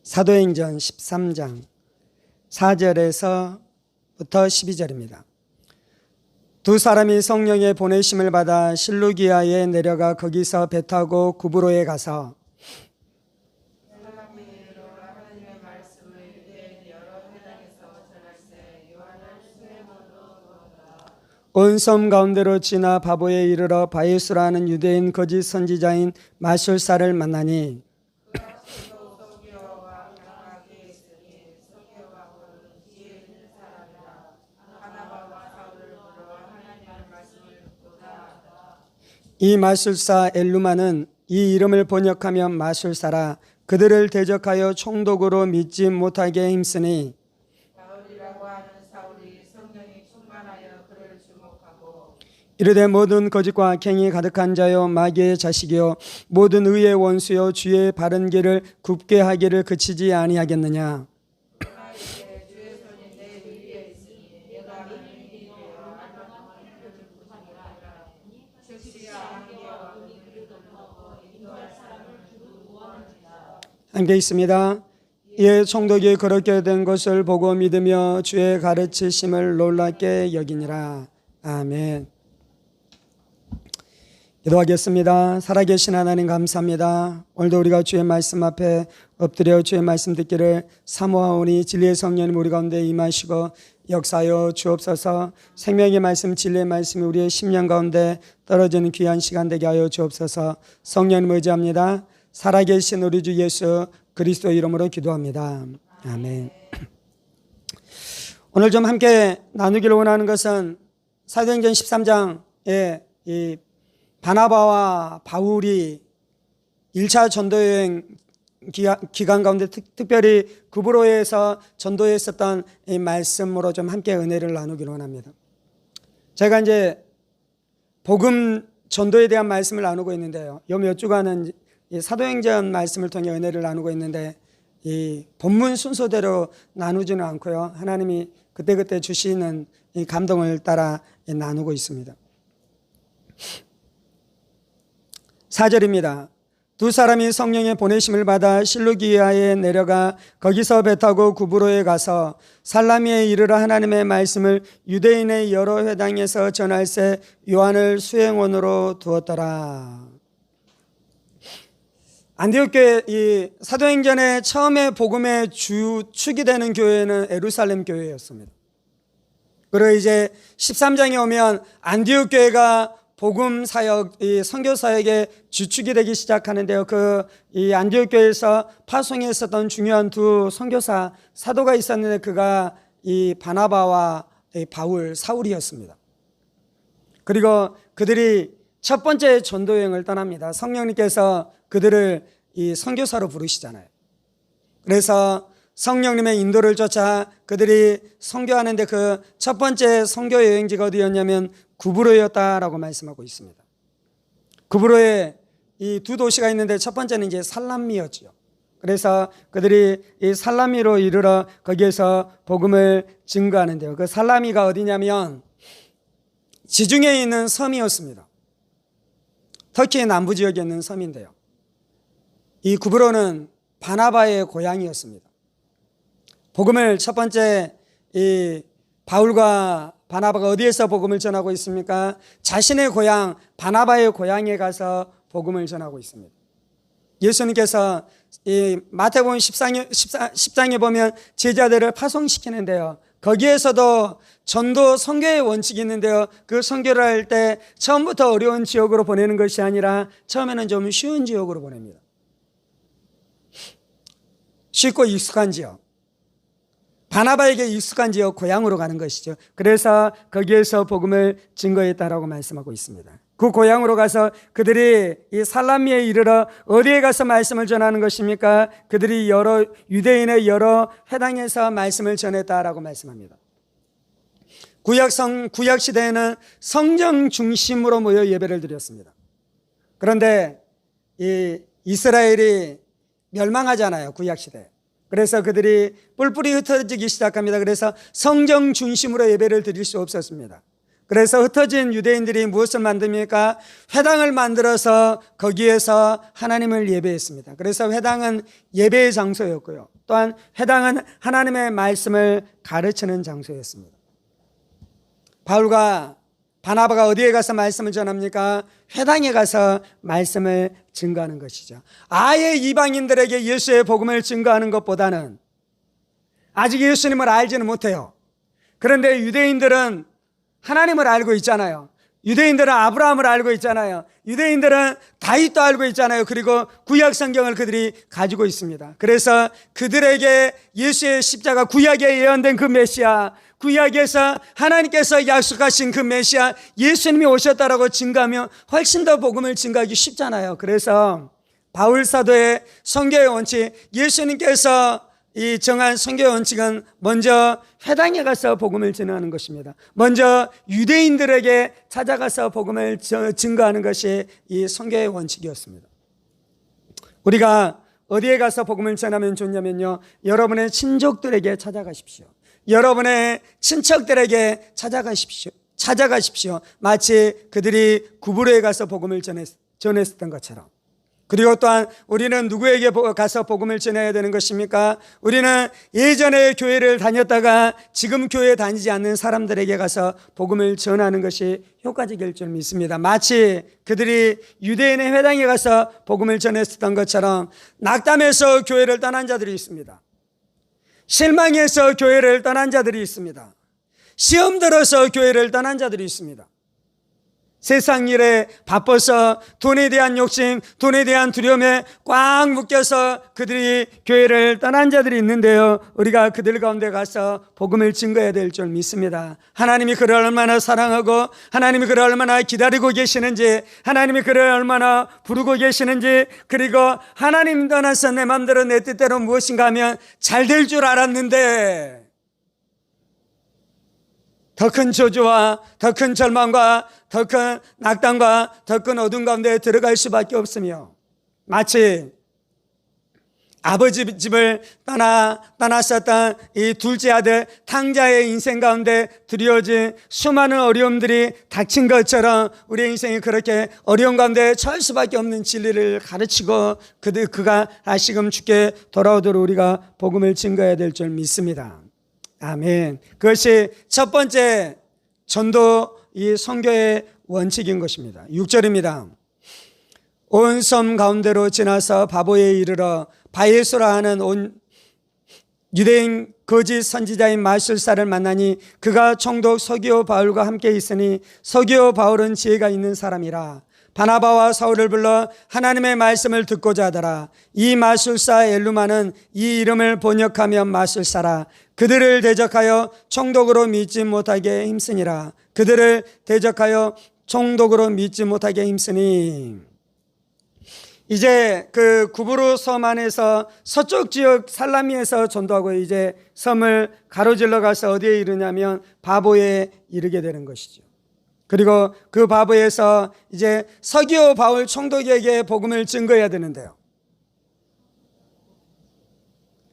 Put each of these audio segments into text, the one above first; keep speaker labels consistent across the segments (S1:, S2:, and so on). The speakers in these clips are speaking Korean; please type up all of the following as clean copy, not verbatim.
S1: 사도행전 13장 4절에서부터 12절입니다. 두 사람이 성령의 보내심을 받아 실루기아에 내려가 거기서 배 타고 구브로에 가서 온 섬 가운데로 지나 바보에 이르러 바예수라는 유대인 거짓 선지자인 마술사를 만나니 이 마술사 엘루마는 이 이름을 번역하면 마술사라 그들을 대적하여 총독으로 믿지 못하게 힘쓰니 이르되 모든 거짓과 악행이 가득한 자요 마귀의 자식이요 모든 의의 원수요 주의 바른 길을 굽게 하기를 그치지 아니하겠느냐. 함께 있습니다. 이에 총독이 그렇게 된 것을 보고 믿으며 주의 가르치심을 놀랍게 여기니라. 아멘. 기도하겠습니다. 살아계신 하나님 감사합니다. 오늘도 우리가 주의 말씀 앞에 엎드려 주의 말씀 듣기를 사모하오니 진리의 성령님 우리 가운데 임하시고 역사하여 주옵소서. 생명의 말씀 진리의 말씀이 우리의 심령 가운데 떨어지는 귀한 시간 되게 하여 주옵소서. 성령님 의지합니다. 살아계신 우리 주 예수 그리스도 이름으로 기도합니다. 아멘. 오늘 좀 함께 나누기를 원하는 것은 사도행전 13장에 이 바나바와 바울이 1차 전도여행 기간 가운데 특별히 구브로에서 전도했었던 이 말씀으로 좀 함께 은혜를 나누기를 원합니다. 제가 이제 복음 전도에 대한 말씀을 나누고 있는데요. 요 몇 주간은 이 사도행전 말씀을 통해 은혜를 나누고 있는데 이 본문 순서대로 나누지는 않고요. 하나님이 그때그때 주시는 이 감동을 따라 나누고 있습니다. 4절입니다. 두 사람이 성령의 보내심을 받아 실루기아에 내려가 거기서 배 타고 구브로에 가서 살라미에 이르러 하나님의 말씀을 유대인의 여러 회당에서 전할새 요한을 수행원으로 두었더라. 안디옥 교회 이 사도행전의 처음에 복음의 주축이 되는 교회는 예루살렘 교회였습니다. 그리고 이제 13장에 오면 안디옥 교회가 복음 사역, 이 선교 사역의 주축이 되기 시작하는데요. 이 안디옥 교회에서 파송에 있었던 중요한 두 선교사 사도가 있었는데 그가 이 바나바와 이 바울, 사울이었습니다. 그리고 그들이 첫 번째 전도 여행을 떠납니다. 성령님께서 그들을 이 선교사로 부르시잖아요. 그래서 성령님의 인도를 쫓아 그들이 선교하는데 그 첫 번째 선교 여행지가 어디였냐면 구브로였다라고 말씀하고 있습니다. 구브로에 이 두 도시가 있는데 첫 번째는 이제 살람미였죠. 그래서 그들이 이 살라미로 이르러 거기에서 복음을 증거하는데요. 그 살라미가 어디냐면 지중해에 있는 섬이었습니다. 터키의 남부 지역에 있는 섬인데요. 이 구브로는 바나바의 고향이었습니다. 복음을 첫 번째 이 바울과 바나바가 어디에서 복음을 전하고 있습니까? 자신의 고향 바나바의 고향에 가서 복음을 전하고 있습니다. 예수님께서 이 마태복음 10장에 보면 제자들을 파송시키는데요. 거기에서도 전도 선교의 원칙이 있는데요. 그 선교를 할 때 처음부터 어려운 지역으로 보내는 것이 아니라 처음에는 좀 쉬운 지역으로 보냅니다. 쉽고 익숙한 지역. 바나바에게 익숙한 지역 고향으로 가는 것이죠. 그래서 거기에서 복음을 증거했다라고 말씀하고 있습니다. 그 고향으로 가서 그들이 이 살라미에 이르러 어디에 가서 말씀을 전하는 것입니까? 그들이 유대인의 여러 회당에서 말씀을 전했다라고 말씀합니다. 구약 시대에는 성전 중심으로 모여 예배를 드렸습니다. 그런데 이 이스라엘이 멸망하잖아요. 구약 시대. 그래서 그들이 뿔뿔이 흩어지기 시작합니다. 그래서 성전 중심으로 예배를 드릴 수 없었습니다. 그래서 흩어진 유대인들이 무엇을 만듭니까? 회당을 만들어서 거기에서 하나님을 예배했습니다. 그래서 회당은 예배의 장소였고요. 또한 회당은 하나님의 말씀을 가르치는 장소였습니다. 바울과 바나바가 어디에 가서 말씀을 전합니까? 회당에 가서 말씀을 증거하는 것이죠. 아예 이방인들에게 예수의 복음을 증거하는 것보다는 아직 예수님을 알지는 못해요. 그런데 유대인들은 하나님을 알고 있잖아요. 유대인들은 아브라함을 알고 있잖아요. 유대인들은 다윗도 알고 있잖아요. 그리고 구약 성경을 그들이 가지고 있습니다. 그래서 그들에게 예수의 십자가, 구약에 예언된 그 메시아, 구약에서 하나님께서 약속하신 그 메시아 예수님이 오셨다라고 증거하면 훨씬 더 복음을 증거하기 쉽잖아요. 그래서 바울 사도의 선교의 원칙, 예수님께서 이 정한 선교의 원칙은 먼저 회당에 가서 복음을 전하는 것입니다. 먼저 유대인들에게 찾아가서 복음을 증거하는 것이 이 선교의 원칙이었습니다. 우리가 어디에 가서 복음을 전하면 좋냐면요, 여러분의 친족들에게 찾아가십시오. 여러분의 친척들에게 찾아가십시오. 마치 그들이 구브로에 가서 복음을 전했었던 것처럼. 그리고 또한 우리는 누구에게 가서 복음을 전해야 되는 것입니까? 우리는 예전에 교회를 다녔다가 지금 교회에 다니지 않는 사람들에게 가서 복음을 전하는 것이 효과적일 줄 믿습니다. 마치 그들이 유대인의 회당에 가서 복음을 전했었던 것처럼 낙담해서 교회를 떠난 자들이 있습니다. 실망해서 교회를 떠난 자들이 있습니다. 시험 들어서 교회를 떠난 자들이 있습니다. 세상 일에 바빠서 돈에 대한 욕심, 돈에 대한 두려움에 꽉 묶여서 그들이 교회를 떠난 자들이 있는데요, 우리가 그들 가운데 가서 복음을 증거해야 될 줄 믿습니다. 하나님이 그를 얼마나 사랑하고 하나님이 그를 얼마나 기다리고 계시는지, 하나님이 그를 얼마나 부르고 계시는지, 그리고 하나님 떠나서 내 마음대로 내 뜻대로 무엇인가 하면 잘 될 줄 알았는데 더 큰 저주와 더 큰 절망과 더 큰 낙담과 더 큰 어둠 가운데 들어갈 수밖에 없으며, 마치 아버지 집을 떠났었던 이 둘째 아들 탕자의 인생 가운데 드리워진 수많은 어려움들이 닥친 것처럼 우리의 인생이 그렇게 어려움 가운데 처할 수밖에 없는 진리를 가르치고 그가 다시금 주께 돌아오도록 우리가 복음을 증거해야 될 줄 믿습니다. 아멘. 그것이 첫 번째 전도 이 선교의 원칙인 것입니다. 6절입니다. 온 섬 가운데로 지나서 바보에 이르러 바예수라 하는 온 유대인 거짓 선지자인 마술사를 만나니 그가 총독 서기오 바울과 함께 있으니 서기오 바울은 지혜가 있는 사람이라. 바나바와 사울을 불러 하나님의 말씀을 듣고자 하더라. 이 마술사 엘루마는 이 이름을 번역하면 마술사라. 그들을 대적하여 총독으로 믿지 못하게 힘쓰니라. 그들을 대적하여 총독으로 믿지 못하게 힘쓰니. 이제 그 구브로 섬 안에서 서쪽 지역 살라미에서 전도하고 이제 섬을 가로질러 가서 어디에 이르냐면 바보에 이르게 되는 것이죠. 그리고 그 바보에서 이제 서기오 바울 총독에게 복음을 증거해야 되는데요,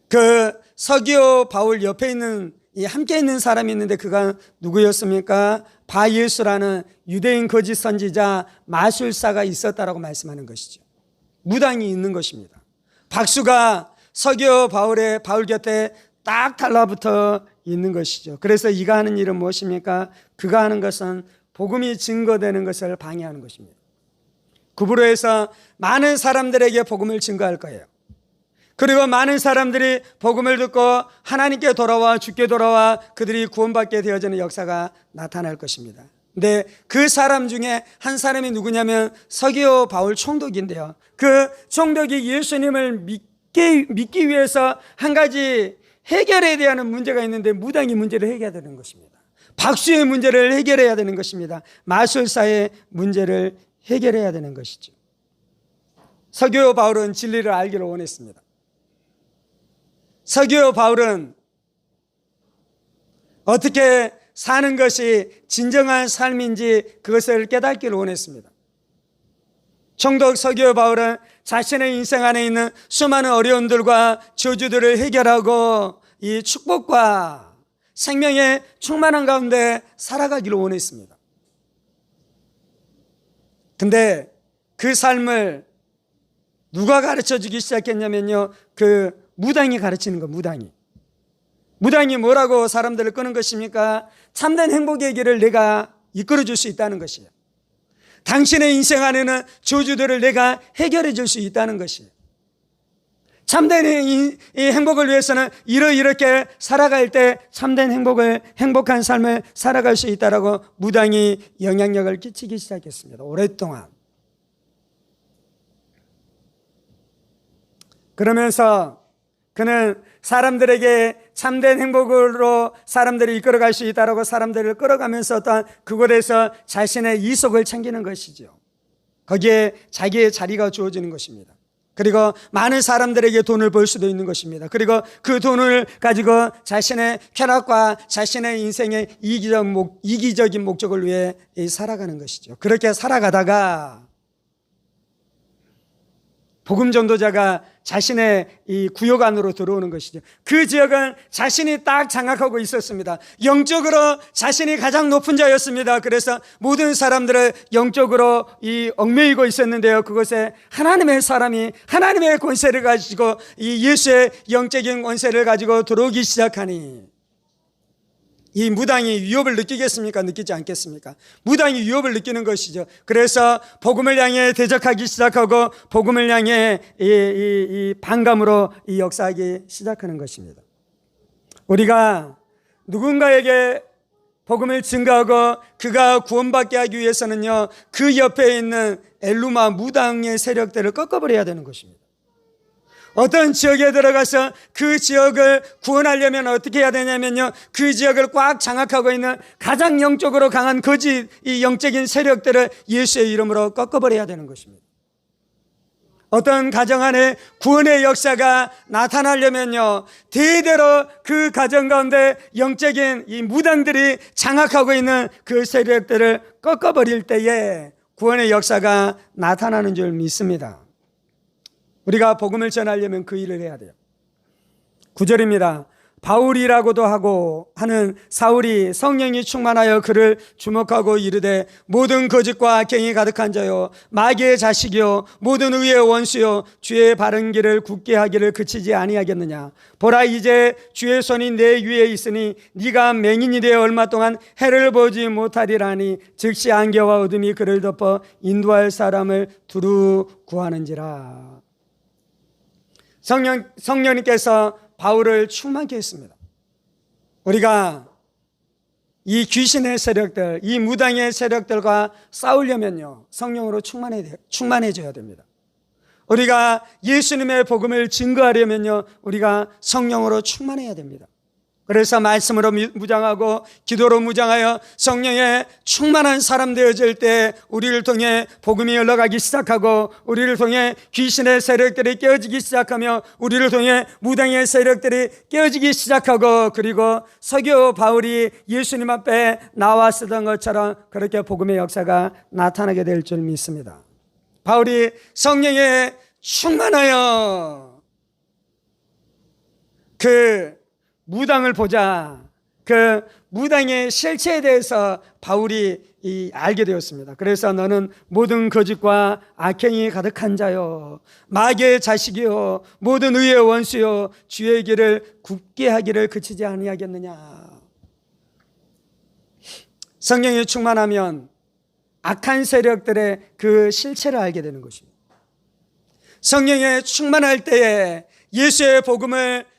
S1: 그 서기오 바울 옆에 있는 함께 있는 사람이 있는데 그가 누구였습니까? 바예수라는 유대인 거짓 선지자 마술사가 있었다라고 말씀하는 것이죠. 무당이 있는 것입니다. 박수가 서기오 바울 곁에 딱 달라붙어 있는 것이죠. 그래서 이가 하는 일은 무엇입니까? 그가 하는 것은 복음이 증거되는 것을 방해하는 것입니다. 구브로에서 많은 사람들에게 복음을 증거할 거예요. 그리고 많은 사람들이 복음을 듣고 하나님께 돌아와 주께 돌아와 그들이 구원받게 되어지는 역사가 나타날 것입니다. 근데 그 사람 중에 한 사람이 누구냐면 서기오 바울 총독인데요, 그 총독이 예수님을 믿기 위해서 한 가지 해결해야 되는 문제가 있는데 무당이 문제를 해결해야 되는 것입니다. 박수의 문제를 해결해야 되는 것입니다. 마술사의 문제를 해결해야 되는 것이죠. 서기오 바울은 진리를 알기를 원했습니다. 서기오 바울은 어떻게 사는 것이 진정한 삶인지 그것을 깨닫기를 원했습니다. 총독 서기오 바울은 자신의 인생 안에 있는 수많은 어려움들과 저주들을 해결하고 이 축복과 생명의 충만한 가운데 살아가기를 원했습니다. 근데 그 삶을 누가 가르쳐 주기 시작했냐면요, 그 무당이 가르치는 거, 무당이. 무당이 뭐라고 사람들을 끄는 것입니까? 참된 행복의 길을 내가 이끌어 줄 수 있다는 것이에요. 당신의 인생 안에는 저주들을 내가 해결해 줄 수 있다는 것이에요. 참된 이 행복을 위해서는 이렇게 살아갈 때 참된 행복한 삶을 살아갈 수 있다라고 무당이 영향력을 끼치기 시작했습니다. 오랫동안. 그러면서 그는 사람들에게 참된 행복으로 사람들이 이끌어갈 수 있다라고 사람들을 끌어가면서 어떤 그곳에서 자신의 이속을 챙기는 것이죠. 거기에 자기의 자리가 주어지는 것입니다. 그리고 많은 사람들에게 돈을 벌 수도 있는 것입니다. 그리고 그 돈을 가지고 자신의 쾌락과 자신의 인생의 이기적인 목적을 위해 살아가는 것이죠. 그렇게 살아가다가 복음 전도자가 자신의 이 구역 안으로 들어오는 것이죠. 그 지역은 자신이 딱 장악하고 있었습니다. 영적으로 자신이 가장 높은 자였습니다. 그래서 모든 사람들을 영적으로 얽매이고 있었는데요. 그곳에 하나님의 사람이 하나님의 권세를 가지고 이 예수의 영적인 권세를 가지고 들어오기 시작하니 이 무당이 위협을 느끼겠습니까? 느끼지 않겠습니까? 무당이 위협을 느끼는 것이죠. 그래서 복음을 향해 대적하기 시작하고 복음을 향해 이 반감으로 역사하기 시작하는 것입니다. 우리가 누군가에게 복음을 증거하고 그가 구원받게 하기 위해서는요, 그 옆에 있는 엘루마 무당의 세력들을 꺾어버려야 되는 것입니다. 어떤 지역에 들어가서 그 지역을 구원하려면 어떻게 해야 되냐면요, 그 지역을 꽉 장악하고 있는 가장 영적으로 강한 거짓 이 영적인 세력들을 예수의 이름으로 꺾어버려야 되는 것입니다. 어떤 가정 안에 구원의 역사가 나타나려면요, 대대로 그 가정 가운데 영적인 이 무당들이 장악하고 있는 그 세력들을 꺾어버릴 때에 구원의 역사가 나타나는 줄 믿습니다. 우리가 복음을 전하려면 그 일을 해야 돼요. 9절입니다. 바울이라고도 하는 사울이 성령이 충만하여 그를 주목하고 이르되 모든 거짓과 악행이 가득한 자요 마귀의 자식이요 모든 의의 원수요 주의 바른 길을 굳게 하기를 그치지 아니하겠느냐. 보라, 이제 주의 손이 내 위에 있으니 네가 맹인이 되어 얼마 동안 해를 보지 못하리라니 즉시 안개와 어둠이 그를 덮어 인도할 사람을 두루 구하는지라. 성령님께서 바울을 충만케 했습니다. 우리가 이 귀신의 세력들, 이 무당의 세력들과 싸우려면요, 성령으로 충만해져야 됩니다. 우리가 예수님의 복음을 증거하려면요, 우리가 성령으로 충만해야 됩니다. 그래서 말씀으로 무장하고 기도로 무장하여 성령에 충만한 사람 되어질 때 우리를 통해 복음이 흘러가기 시작하고 우리를 통해 귀신의 세력들이 깨어지기 시작하며 우리를 통해 무당의 세력들이 깨어지기 시작하고 그리고 서교 바울이 예수님 앞에 나와 쓰던 것처럼 그렇게 복음의 역사가 나타나게 될 줄 믿습니다. 바울이 성령에 충만하여 그 무당을 보자 그 무당의 실체에 대해서 바울이 알게 되었습니다. 그래서 너는 모든 거짓과 악행이 가득한 자요 마귀의 자식이요 모든 의의 원수요 주의 길을 굳게 하기를 그치지 아니하겠느냐. 성령이 충만하면 악한 세력들의 그 실체를 알게 되는 것입니다. 성령에 충만할 때에 예수의 복음을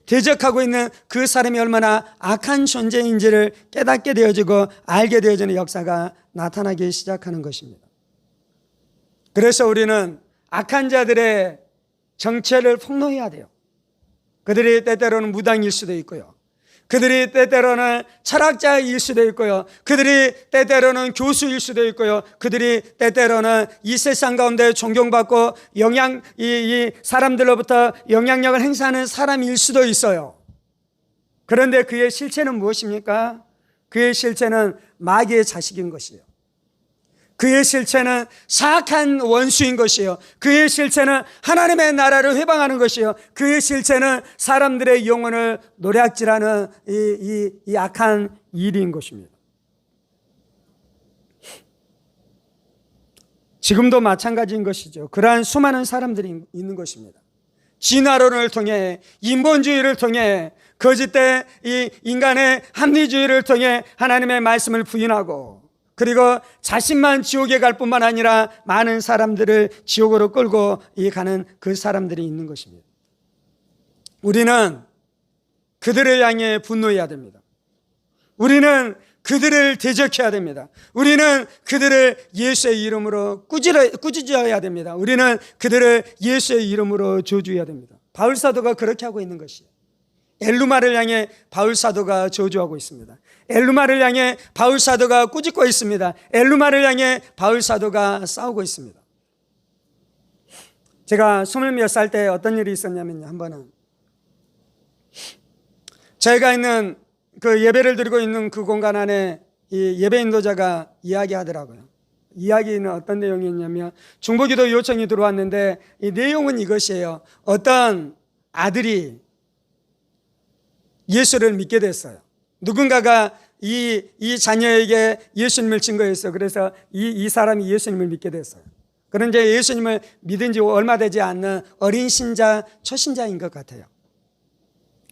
S1: 대적하고 있는 그 사람이 얼마나 악한 존재인지를 깨닫게 되어지고 알게 되어지는 역사가 나타나기 시작하는 것입니다. 그래서 우리는 악한 자들의 정체를 폭로해야 돼요. 그들이 때때로는 무당일 수도 있고요, 그들이 때때로는 철학자일 수도 있고요, 그들이 때때로는 교수일 수도 있고요, 그들이 때때로는 이 세상 가운데 존경받고 이 사람들로부터 영향력을 행사하는 사람일 수도 있어요. 그런데 그의 실체는 무엇입니까? 그의 실체는 마귀의 자식인 것이에요. 그의 실체는 사악한 원수인 것이에요. 그의 실체는 하나님의 나라를 회방하는 것이에요. 그의 실체는 사람들의 영혼을 노략질하는 이 악한 일인 것입니다. 지금도 마찬가지인 것이죠. 그러한 수많은 사람들이 있는 것입니다. 진화론을 통해, 인본주의를 통해, 거짓된 이 인간의 합리주의를 통해 하나님의 말씀을 부인하고, 그리고 자신만 지옥에 갈 뿐만 아니라 많은 사람들을 지옥으로 끌고 가는 그 사람들이 있는 것입니다. 우리는 그들을 향해 분노해야 됩니다. 우리는 그들을 대적해야 됩니다. 우리는 그들을 예수의 이름으로 꾸짖어야 됩니다. 우리는 그들을 예수의 이름으로 저주해야 됩니다. 바울 사도가 그렇게 하고 있는 것이에요. 엘루마를 향해 바울 사도가 저주하고 있습니다. 엘루마를 향해 바울 사도가 꾸짖고 있습니다. 엘루마를 향해 바울 사도가 싸우고 있습니다. 제가 20몇 살 때 어떤 일이 있었냐면요, 한 번은 저희가 있는 그 예배를 드리고 있는 그 공간 안에 이 예배 인도자가 이야기하더라고요. 이야기는 어떤 내용이었냐면, 중보기도 요청이 들어왔는데 이 내용은 이것이에요. 어떤 아들이 예수를 믿게 됐어요. 누군가가 이 자녀에게 예수님을 증거했어요. 그래서 이 사람이 예수님을 믿게 됐어요. 그런데 예수님을 믿은 지 얼마 되지 않는 어린 신자, 초신자인 것 같아요.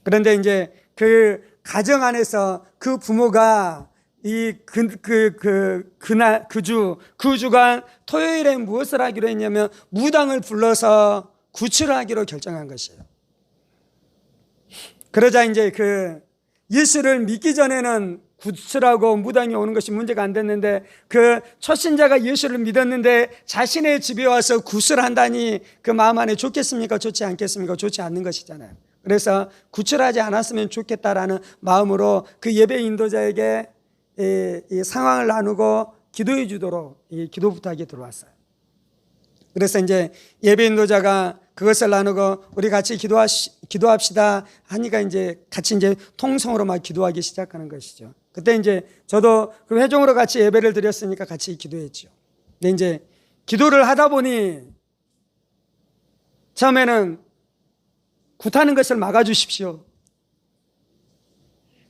S1: 그런데 이제 그 가정 안에서 그 부모가 그 주간 토요일에 무엇을 하기로 했냐면 무당을 불러서 구출을 하기로 결정한 것이에요. 그러자 이제 그 예수를 믿기 전에는 구출하고 무당이 오는 것이 문제가 안 됐는데, 그 초신자가 예수를 믿었는데 자신의 집에 와서 구술한다니 그 마음 안에 좋겠습니까? 좋지 않겠습니까? 좋지 않는 것이잖아요. 그래서 구출하지 않았으면 좋겠다라는 마음으로 그 예배 인도자에게 이 상황을 나누고 기도해 주도록 이 기도 부탁이 들어왔어요. 그래서 이제 예배 인도자가 그것을 나누고 우리 같이 기도합시다 하니까 이제 같이 이제 통성으로 막 기도하기 시작하는 것이죠. 그때 이제 저도 그 회종으로 같이 예배를 드렸으니까 같이 기도했죠. 근데 이제 기도를 하다 보니 처음에는 굿하는 것을 막아주십시오.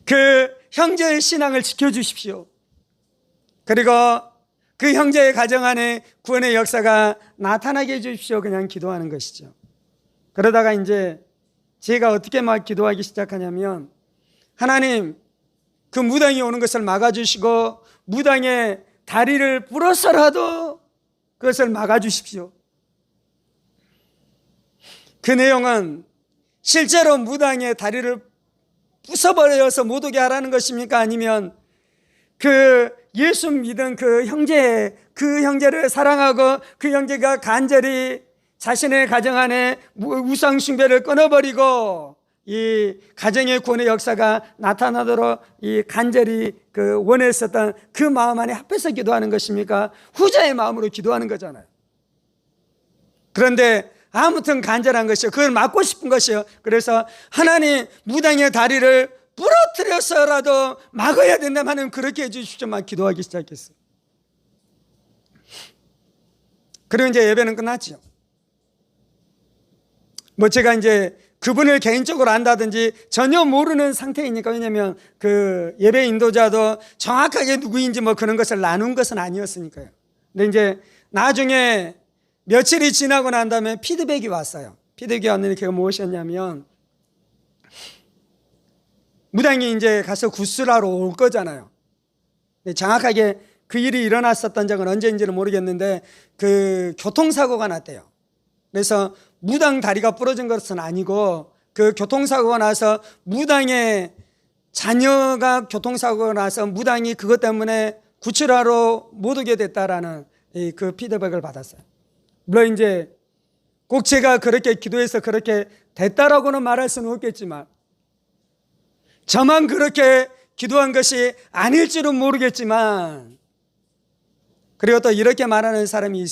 S1: 그 형제의 신앙을 지켜주십시오. 그리고 그 형제의 가정 안에 구원의 역사가 나타나게 해주십시오. 그냥 기도하는 것이죠. 그러다가 이제 제가 어떻게 막 기도하기 시작하냐면, 하나님, 그 무당이 오는 것을 막아주시고 무당의 다리를 부러서라도 그것을 막아주십시오. 그 내용은 실제로 무당의 다리를 부숴버려서 못 오게 하라는 것입니까? 아니면 그 예수 믿은 그 형제를 사랑하고 그 형제가 간절히 자신의 가정 안에 우상 숭배를 끊어버리고 이 가정의 구원의 역사가 나타나도록 이 간절히 그 원했었던 그 마음 안에 합해서 기도하는 것입니까? 후자의 마음으로 기도하는 거잖아요. 그런데 아무튼 간절한 것이요, 그걸 막고 싶은 것이요. 그래서 하나님, 무당의 다리를 부러뜨려서라도 막아야 된다면 그렇게 해주십시오. 막 기도하기 시작했어요. 그리고 이제 예배는 끝났죠. 뭐 제가 이제 그분을 개인적으로 안다든지 전혀 모르는 상태이니까, 왜냐하면 그 예배 인도자도 정확하게 누구인지 뭐 그런 것을 나눈 것은 아니었으니까요. 근데 이제 나중에 며칠이 지나고 난 다음에 피드백이 왔어요. 피드백이 왔는데 그게 무엇이었냐면, 무당이 이제 가서 구슬하러 올 거잖아요. 정확하게 그 일이 일어났었던 적은 언제인지는 모르겠는데 그 교통사고가 났대요. 그래서 무당 다리가 부러진 것은 아니고 그 교통사고가 나서 무당의 자녀가 교통사고가 나서 무당이 그것 때문에 구출하러 못 오게 됐다라는 그 피드백을 받았어요. 물론 이제 꼭 제가 그렇게 기도해서 그렇게 됐다라고는 말할 수는 없겠지만, 저만 그렇게 기도한 것이 아닐지는 모르겠지만, 그리고 또 이렇게 말하는 사람이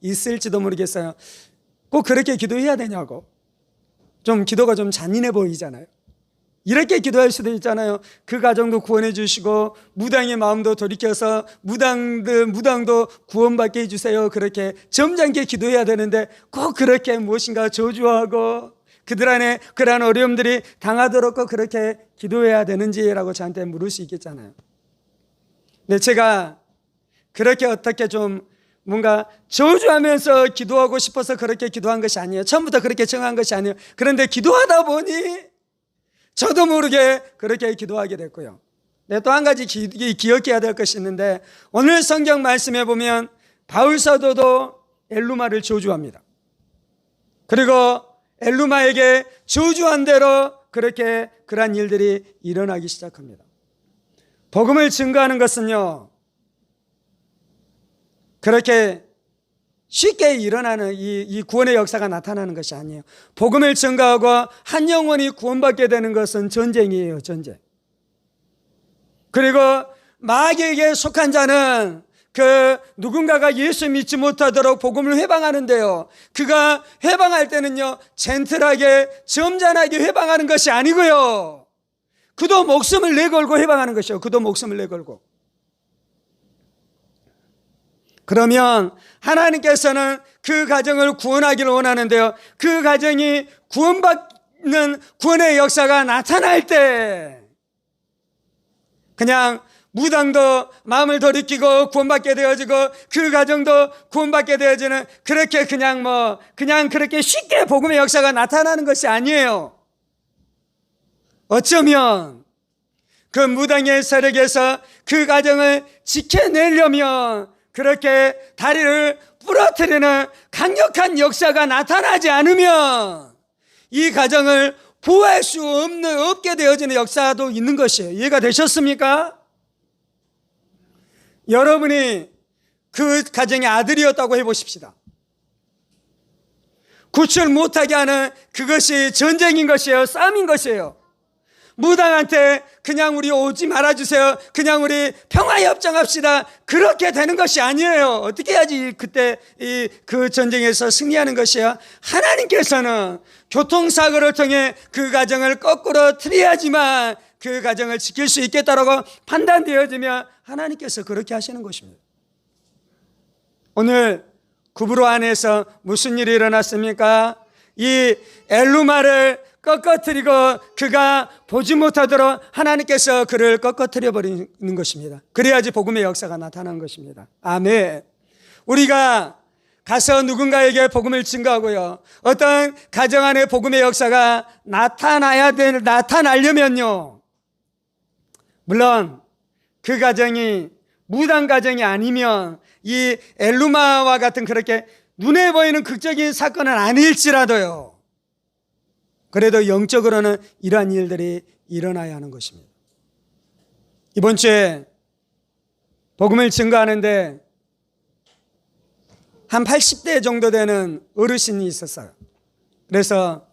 S1: 있을지도 모르겠어요. 꼭 그렇게 기도해야 되냐고. 좀 기도가 좀 잔인해 보이잖아요. 이렇게 기도할 수도 있잖아요. 그 가정도 구원해 주시고 무당의 마음도 돌이켜서 무당도 구원받게 해주세요. 그렇게 점잖게 기도해야 되는데 꼭 그렇게 무엇인가 저주하고 그들 안에 그러한 어려움들이 당하도록 꼭 그렇게 기도해야 되는지라고 저한테 물을 수 있겠잖아요. 근데 제가 그렇게 어떻게 좀 뭔가 저주하면서 기도하고 싶어서 그렇게 기도한 것이 아니에요. 처음부터 그렇게 정한 것이 아니에요. 그런데 기도하다 보니 저도 모르게 그렇게 기도하게 됐고요. 네, 또 한 가지 기억해야 될 것이 있는데, 오늘 성경 말씀에 보면 바울 사도도 엘루마를 저주합니다. 그리고 엘루마에게 저주한 대로 그렇게 그러한 일들이 일어나기 시작합니다. 복음을 증거하는 것은요, 그렇게 쉽게 일어나는 이 구원의 역사가 나타나는 것이 아니에요. 복음을 증거하고 한 영혼이 구원받게 되는 것은 전쟁이에요, 전쟁. 그리고 마귀에게 속한 자는 그 누군가가 예수 믿지 못하도록 복음을 회방하는데요, 그가 회방할 때는요, 젠틀하게 점잖하게 회방하는 것이 아니고요, 그도 목숨을 내걸고 회방하는 것이요. 그도 목숨을 내걸고. 그러면 하나님께서는 그 가정을 구원하기를 원하는데요, 그 가정이 구원받는 구원의 역사가 나타날 때 그냥 무당도 마음을 돌이키고 구원받게 되어지고 그 가정도 구원받게 되어지는, 그렇게 그냥 그렇게 쉽게 복음의 역사가 나타나는 것이 아니에요. 어쩌면 그 무당의 세력에서 그 가정을 지켜내려면 그렇게 다리를 부러뜨리는 강력한 역사가 나타나지 않으면 이 가정을 보호할 수 없게 되어지는 역사도 있는 것이에요. 이해가 되셨습니까? 여러분이 그 가정의 아들이었다고 해보십시다. 구출 못하게 하는 그것이 전쟁인 것이에요. 싸움인 것이에요. 무당한테 그냥 우리 오지 말아주세요, 그냥 우리 평화협정합시다, 그렇게 되는 것이 아니에요. 어떻게 해야지 그때 그 전쟁에서 승리하는 것이야? 하나님께서는 교통사고를 통해 그 가정을 거꾸로 틀어야지만 그 가정을 지킬 수 있겠다라고 판단되어지면 하나님께서 그렇게 하시는 것입니다. 오늘 구브로 안에서 무슨 일이 일어났습니까? 이 엘루마를 꺾어뜨리고 그가 보지 못하도록 하나님께서 그를 꺾어뜨려 버리는 것입니다. 그래야지 복음의 역사가 나타나는 것입니다. 아멘. 우리가 가서 누군가에게 복음을 증거하고요, 어떤 가정 안에 복음의 역사가 나타나려면요, 물론 그 가정이 무당 가정이 아니면 이 엘루마와 같은 그렇게 눈에 보이는 극적인 사건은 아닐지라도요, 그래도 영적으로는 이러한 일들이 일어나야 하는 것입니다. 이번 주에 복음을 증거하는데 한 80대 정도 되는 어르신이 있었어요. 그래서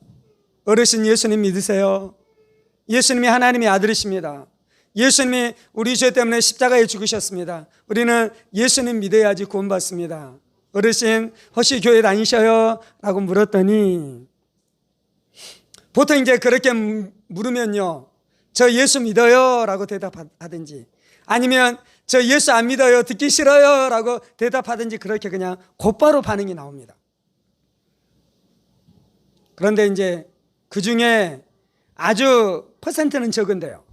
S1: 어르신, 예수님 믿으세요? 예수님이 하나님의 아들이십니다. 예수님이 우리 죄 때문에 십자가에 죽으셨습니다. 우리는 예수님 믿어야지 구원받습니다. 어르신, 혹시 교회 다니셔요? 라고 물었더니, 보통 이제 그렇게 물으면요, 저 예수 믿어요 라고 대답하든지, 아니면 저 예수 안 믿어요, 듣기 싫어요 라고 대답하든지, 그렇게 그냥 곧바로 반응이 나옵니다. 그런데 이제 그 중에 아주 퍼센트는 적은데요,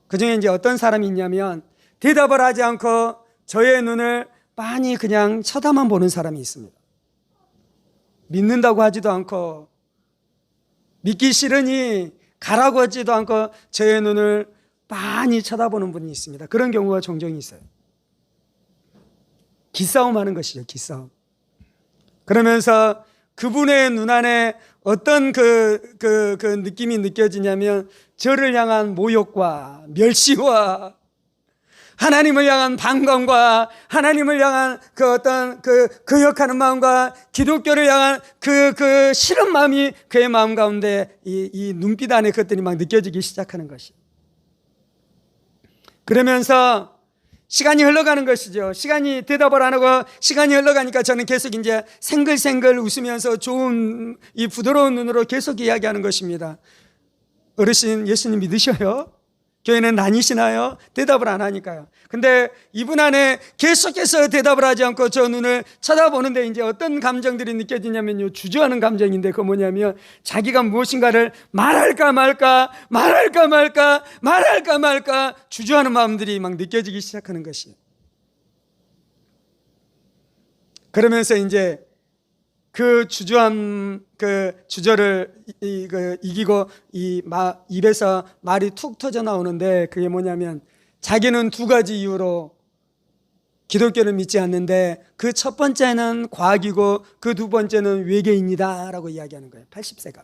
S1: 그 중에 이제 어떤 사람이 있냐면 대답을 하지 않고 저의 눈을 빤히 그냥 쳐다만 보는 사람이 있습니다. 믿는다고 하지도 않고 믿기 싫으니 가라고 하지도 않고 저의 눈을 빤히 쳐다보는 분이 있습니다. 그런 경우가 종종 있어요. 기싸움 하는 것이죠, 기싸움. 그러면서 그분의 눈 안에 어떤 그 느낌이 느껴지냐면, 저를 향한 모욕과 멸시와 하나님을 향한 반감과 하나님을 향한 그 어떤 거역하는 마음과 기독교를 향한 그 싫은 마음이 그의 마음 가운데 이 눈빛 안에 그것들이 막 느껴지기 시작하는 것이. 그러면서 시간이 흘러가는 것이죠. 시간이 대답을 안 하고 시간이 흘러가니까 저는 계속 이제 생글생글 웃으면서 좋은 이 부드러운 눈으로 계속 이야기하는 것입니다. 어르신, 예수님 믿으셔요? 교회는 다니시나요? 대답을 안 하니까요. 근데 이분 안에 계속해서 대답을 하지 않고 저 눈을 쳐다보는데 이제 어떤 감정들이 느껴지냐면요, 주저하는 감정인데, 그거 뭐냐면 자기가 무엇인가를 말할까 말까 주저하는 마음들이 막 느껴지기 시작하는 것이에요. 그러면서 이제 그 주저함, 그 주저를 이기고 입에서 말이 툭 터져 나오는데, 그게 뭐냐면 자기는 두 가지 이유로 기독교를 믿지 않는데, 그 첫 번째는 과학이고 그 두 번째는 외계인이다 라고 이야기하는 거예요. 80세가.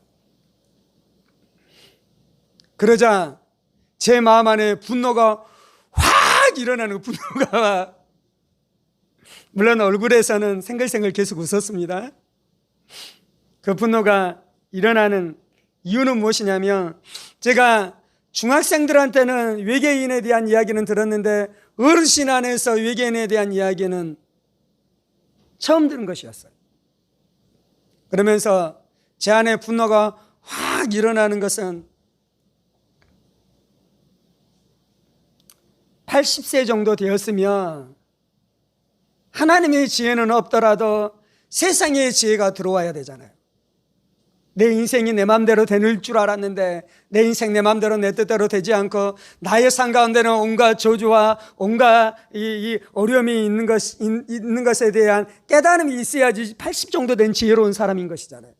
S1: 그러자 제 마음 안에 분노가 확 일어나는 거, 분노가. 물론 얼굴에서는 생글생글 계속 웃었습니다. 그 분노가 일어나는 이유는 무엇이냐면, 제가 중학생들한테는 외계인에 대한 이야기는 들었는데 어르신 안에서 외계인에 대한 이야기는 처음 들은 것이었어요. 그러면서 제 안에 분노가 확 일어나는 것은 80세 정도 되었으면 하나님의 지혜는 없더라도 세상의 지혜가 들어와야 되잖아요. 내 인생이 내 마음대로 되는 줄 알았는데 내 인생 내 마음대로 내 뜻대로 되지 않고 나의 삶 가운데는 온갖 저주와 온갖 이 어려움이 있는 것에 대한 깨달음이 있어야지 80 정도 된 지혜로운 사람인 것이잖아요.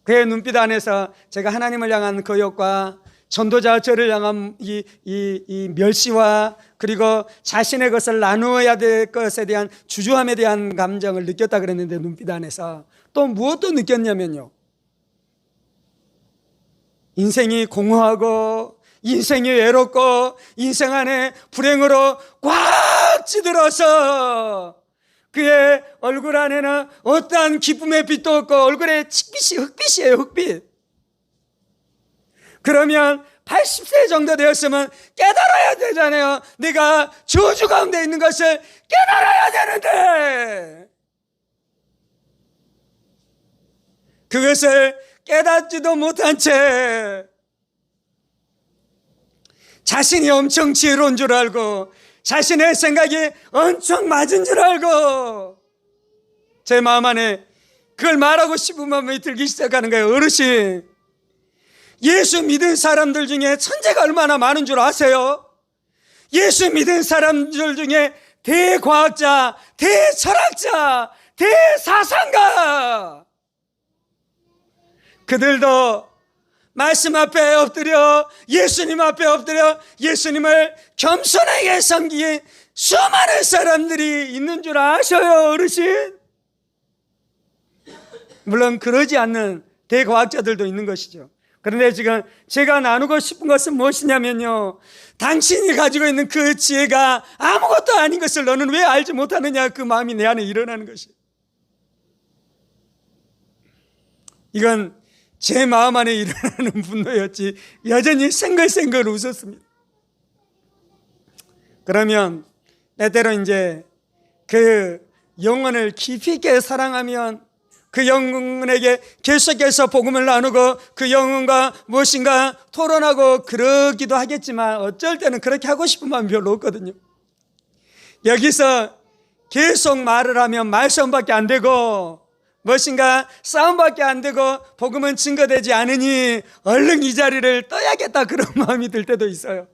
S1: 그의 눈빛 안에서 제가 하나님을 향한 거역과 전도자 저를 향한 이 멸시와, 그리고 자신의 것을 나누어야 될 것에 대한 주저함에 대한 감정을 느꼈다 그랬는데, 눈빛 안에서 또 무엇도 느꼈냐면요, 인생이 공허하고 인생이 외롭고 인생 안에 불행으로 꽉 찌들어서 그의 얼굴 안에는 어떠한 기쁨의 빛도 없고 얼굴에 흑빛이 흑빛이에요, 흑빛. 그러면 80세 정도 되었으면 깨달아야 되잖아요. 내가 저주 가운데 있는 것을 깨달아야 되는데 그것을 깨닫지도 못한 채 자신이 엄청 지혜로운 줄 알고 자신의 생각이 엄청 맞은 줄 알고 제 마음 안에 그걸 말하고 싶은 마음이 들기 시작하는 거예요. 어르신, 예수 믿은 사람들 중에 천재가 얼마나 많은 줄 아세요? 예수 믿은 사람들 중에 대과학자, 대철학자, 대사상가, 그들도 말씀 앞에 엎드려 예수님 앞에 엎드려 예수님을 겸손하게 섬기는 수많은 사람들이 있는 줄 아셔요, 어르신? 물론 그러지 않는 대과학자들도 있는 것이죠. 그런데 지금 제가 나누고 싶은 것은 무엇이냐면요, 당신이 가지고 있는 그 지혜가 아무것도 아닌 것을 너는 왜 알지 못하느냐, 그 마음이 내 안에 일어나는 것이. 이건 제 마음 안에 일어나는 분노였지 여전히 생글생글 웃었습니다. 그러면 때때로 이제 그 영혼을 깊이 있게 사랑하면 그 영혼에게 계속해서 복음을 나누고 그 영혼과 무엇인가 토론하고 그러기도 하겠지만 어쩔 때는 그렇게 하고 싶은 마음이 별로 없거든요. 여기서 계속 말을 하면 말싸움밖에 안 되고 무엇인가 싸움밖에 안 되고 복음은 증거되지 않으니 얼른 이 자리를 떠야겠다, 그런 마음이 들 때도 있어요.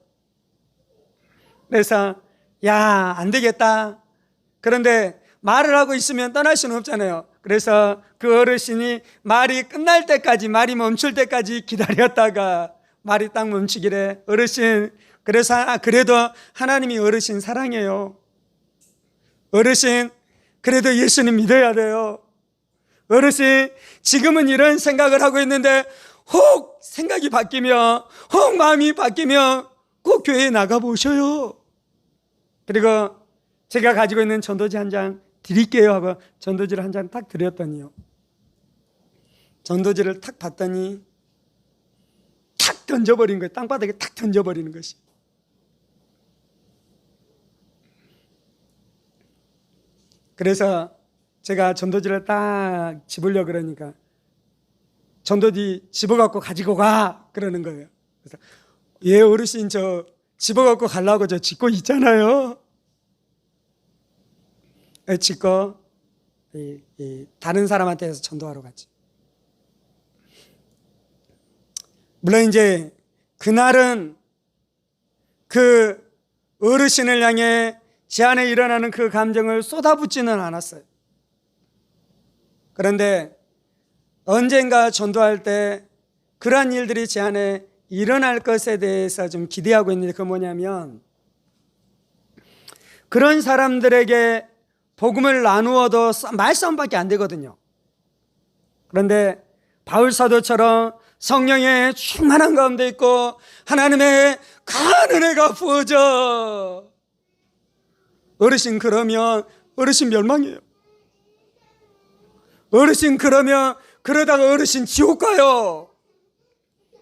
S1: 그래서 야, 안 되겠다. 그런데 말을 하고 있으면 떠날 수는 없잖아요. 그래서 그 어르신이 말이 끝날 때까지, 말이 멈출 때까지 기다렸다가 말이 딱 멈추기래. 어르신, 그래도 하나님이 어르신 사랑해요. 어르신, 그래도 예수님 믿어야 돼요. 어르신, 지금은 이런 생각을 하고 있는데 혹 생각이 바뀌면, 혹 마음이 바뀌면 꼭 교회에 나가보셔요. 그리고 제가 가지고 있는 전도지 한 장 드릴게요 하고 전도지를 한 장 딱 드렸더니요, 전도지를 탁 봤더니 탁 던져버린 거예요. 땅바닥에 탁 던져버리는 것이. 그래서 제가 전도지를 딱 집으려고 그러니까 전도지 집어갖고 가지고 가 그러는 거예요. 그래서 예, 어르신, 저 집어갖고 가려고 저 짓고 있잖아요. 짓고 다른 사람한테 해서 전도하러 갔지. 물론 이제 그날은 그 어르신을 향해 제 안에 일어나는 그 감정을 쏟아붓지는 않았어요. 그런데 언젠가 전도할 때 그러한 일들이 제 안에 일어날 것에 대해서 좀 기대하고 있는데, 그건 뭐냐면 그런 사람들에게 복음을 나누어도 말싸움밖에 안 되거든요. 그런데 바울 사도처럼 성령의 충만한 가운데 있고 하나님의 큰 은혜가 부어져, 어르신 그러면 어르신 멸망이에요. 어르신 그러다가 어르신 지옥 가요.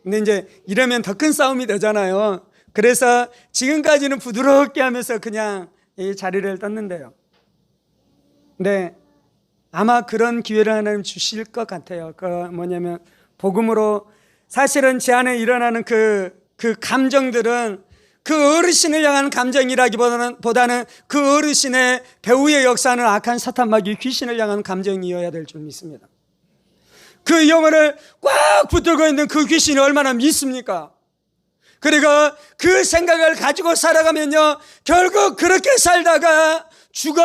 S1: 근데 이제 이러면 더 큰 싸움이 되잖아요. 그래서 지금까지는 부드럽게 하면서 그냥 이 자리를 떴는데요. 근데 아마 그런 기회를 하나님 주실 것 같아요. 그 뭐냐면 복음으로 사실은 제 안에 일어나는 그 감정들은 그 어르신을 향한 감정이라기보다는 그 어르신의 배후에 역사하는 악한 사탄마귀 귀신을 향한 감정이어야 될 줄 믿습니다. 그 영혼을 꽉 붙들고 있는 그 귀신이 얼마나 믿습니까? 그리고 그 생각을 가지고 살아가면요, 결국 그렇게 살다가 죽어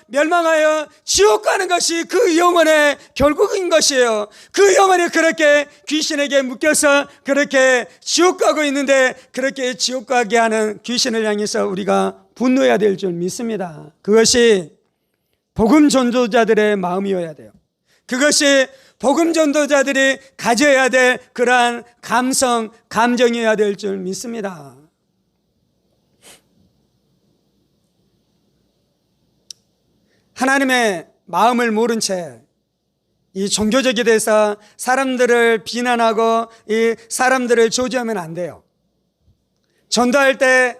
S1: 멸망하여 지옥 가는 것이 그 영혼의 결국인 것이에요. 그 영혼이 그렇게 귀신에게 묶여서 그렇게 지옥 가고 있는데, 그렇게 지옥 가게 하는 귀신을 향해서 우리가 분노해야 될 줄 믿습니다. 그것이 복음 전도자들의 마음이어야 돼요. 그것이 복음 전도자들이 가져야 될 그러한 감정이어야 될 줄 믿습니다. 하나님의 마음을 모른 채 이 종교적에 대해서 사람들을 비난하고 이 사람들을 조지하면 안 돼요. 전도할 때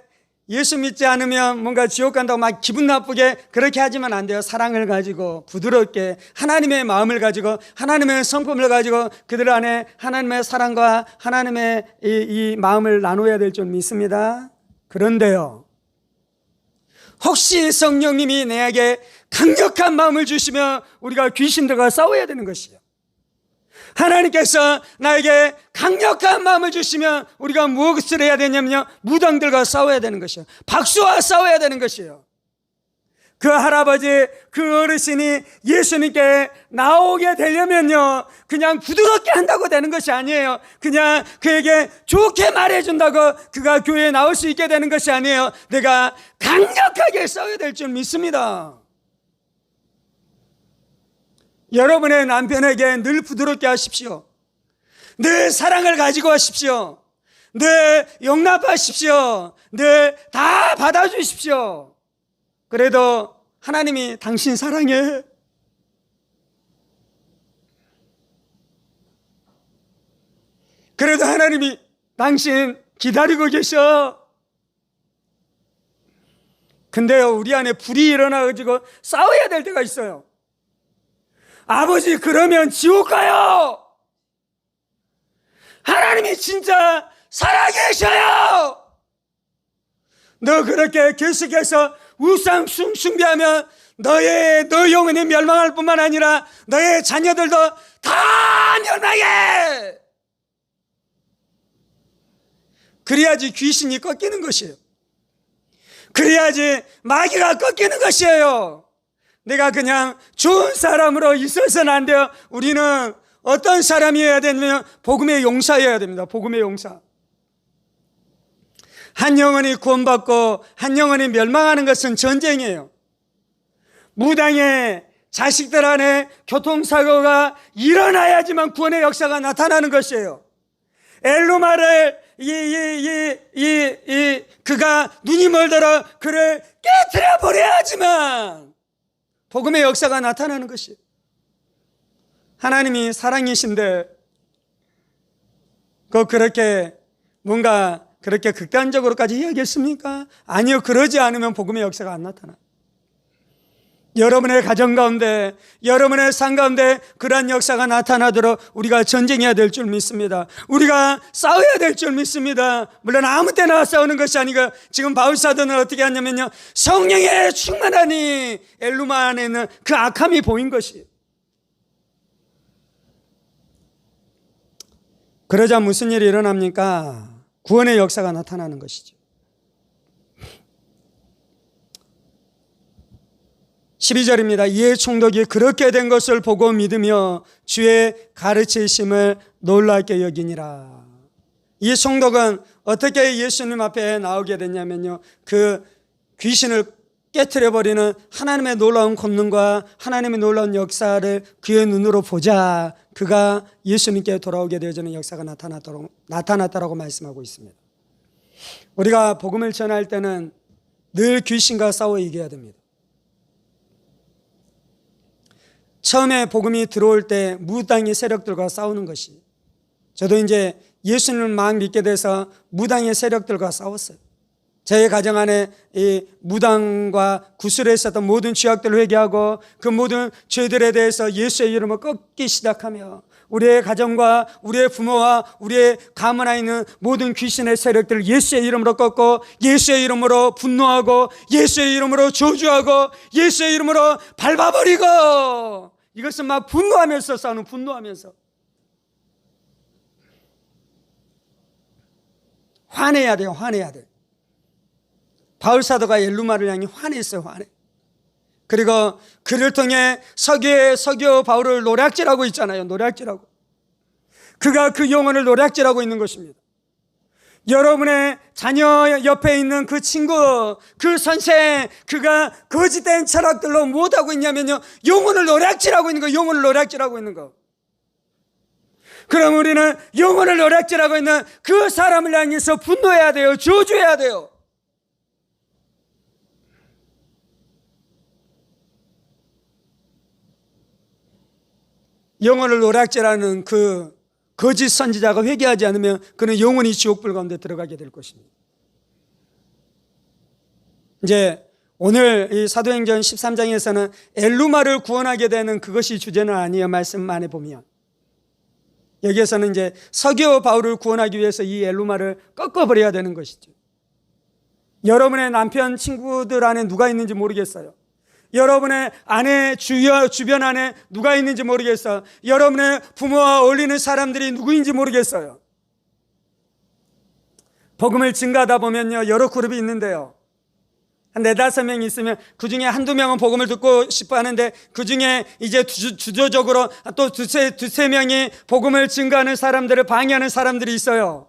S1: 예수 믿지 않으면 뭔가 지옥 간다고 막 기분 나쁘게 그렇게 하지만 안 돼요. 사랑을 가지고 부드럽게 하나님의 마음을 가지고 하나님의 성품을 가지고 그들 안에 하나님의 사랑과 하나님의 이 마음을 나눠야 될 줄 믿습니다. 그런데요, 혹시 성령님이 내게 강력한 마음을 주시면 우리가 귀신들과 싸워야 되는 것이에요. 하나님께서 나에게 강력한 마음을 주시면 우리가 무엇을 해야 되냐면요, 무당들과 싸워야 되는 것이에요. 박수와 싸워야 되는 것이에요. 그 할아버지, 그 어르신이 예수님께 나오게 되려면요, 그냥 부드럽게 한다고 되는 것이 아니에요. 그냥 그에게 좋게 말해준다고 그가 교회에 나올 수 있게 되는 것이 아니에요. 내가 강력하게 싸워야 될 줄 믿습니다. 여러분의 남편에게 늘 부드럽게 하십시오. 늘 사랑을 가지고 하십시오. 늘 용납하십시오. 늘 다 받아주십시오. 그래도 하나님이 당신 사랑해. 그래도 하나님이 당신 기다리고 계셔. 근데요, 우리 안에 불이 일어나가지고 싸워야 될 때가 있어요. 아버지, 그러면 지옥 가요. 하나님이 진짜 살아계셔요. 너 그렇게 계속해서 우상 숭배하면 너 영혼이 멸망할 뿐만 아니라 너의 자녀들도 다 멸망해. 그래야지 귀신이 꺾이는 것이에요. 그래야지 마귀가 꺾이는 것이에요. 내가 그냥 좋은 사람으로 있어서는 안 돼요. 우리는 어떤 사람이어야 되냐면 복음의 용사여야 됩니다. 복음의 용사. 한 영혼이 구원받고 한 영혼이 멸망하는 것은 전쟁이에요. 무당의 자식들 안에 교통사고가 일어나야지만 구원의 역사가 나타나는 것이에요. 엘루마를 그가 눈이 멀더라 그를 깨트려 버려야지만 복음의 역사가 나타나는 것이에요. 하나님이 사랑이신데 그렇게 뭔가 그렇게 극단적으로까지 해야겠습니까? 아니요. 그러지 않으면 복음의 역사가 안 나타나요. 여러분의 가정 가운데, 여러분의 삶 가운데 그러한 역사가 나타나도록 우리가 전쟁해야 될 줄 믿습니다. 우리가 싸워야 될 줄 믿습니다. 물론 아무 때나 싸우는 것이 아니고 지금 바울 사도는 어떻게 하냐면요, 성령의 충만하니 엘루마 안에 있는 그 악함이 보인 것이에요. 그러자 무슨 일이 일어납니까? 구원의 역사가 나타나는 것이죠. 12절입니다. 이에 총독이 그렇게 된 것을 보고 믿으며 주의 가르치심을 놀랍게 여기니라. 이 총독은 어떻게 예수님 앞에 나오게 됐냐면요, 그 귀신을 깨트려버리는 하나님의 놀라운 권능과 하나님의 놀라운 역사를 그의 눈으로 보자 그가 예수님께 돌아오게 되어지는 역사가 나타났다라고 말씀하고 있습니다. 우리가 복음을 전할 때는 늘 귀신과 싸워 이겨야 됩니다. 처음에 복음이 들어올 때 무당의 세력들과 싸우는 것이, 저도 이제 예수님을 막 믿게 돼서 무당의 세력들과 싸웠어요. 제 가정 안에 이 무당과 구술에 있었던 모든 죄악들을 회개하고 그 모든 죄들에 대해서 예수의 이름을 꺾기 시작하며 우리의 가정과 우리의 부모와 우리의 가문 안에 있는 모든 귀신의 세력들을 예수의 이름으로 꺾고 예수의 이름으로 분노하고 예수의 이름으로 저주하고 예수의 이름으로 밟아버리고, 이것은 막 분노하면서 싸우는, 분노하면서 화내야 돼요. 화내야 돼요. 바울 사도가 엘루마를 향해 화냈어요. 화내. 그리고 그를 통해 서기오 바울을 노략질하고 있잖아요. 노략질하고. 그가 그 영혼을 노략질하고 있는 것입니다. 여러분의 자녀 옆에 있는 그 친구, 그 선생, 그가 거짓된 철학들로 못하고 있냐면요, 영혼을 노략질하고 있는 거. 영혼을 노략질하고 있는 거. 그럼 우리는 영혼을 노략질하고 있는 그 사람을 향해서 분노해야 돼요. 저주해야 돼요. 영혼을 노략질하는 그 거짓 선지자가 회개하지 않으면 그는 영원히 지옥불 가운데 들어가게 될 것입니다. 이제 오늘 이 사도행전 13장에서는 엘루마를 구원하게 되는 그것이 주제는 아니에요. 말씀 안에 보면 여기에서는 이제 서기오 바울을 구원하기 위해서 이 엘루마를 꺾어버려야 되는 것이죠. 여러분의 남편 친구들 안에 누가 있는지 모르겠어요. 여러분의 아내 주변 안에 누가 있는지 모르겠어요. 여러분의 부모와 어울리는 사람들이 누구인지 모르겠어요. 복음을 증가하다 보면요, 여러 그룹이 있는데요, 한 4-5명 있으면 그 중에 한두 명은 복음을 듣고 싶어 하는데 그 중에 이제 주도적으로 또 두세 명이 복음을 증가하는 사람들을 방해하는 사람들이 있어요.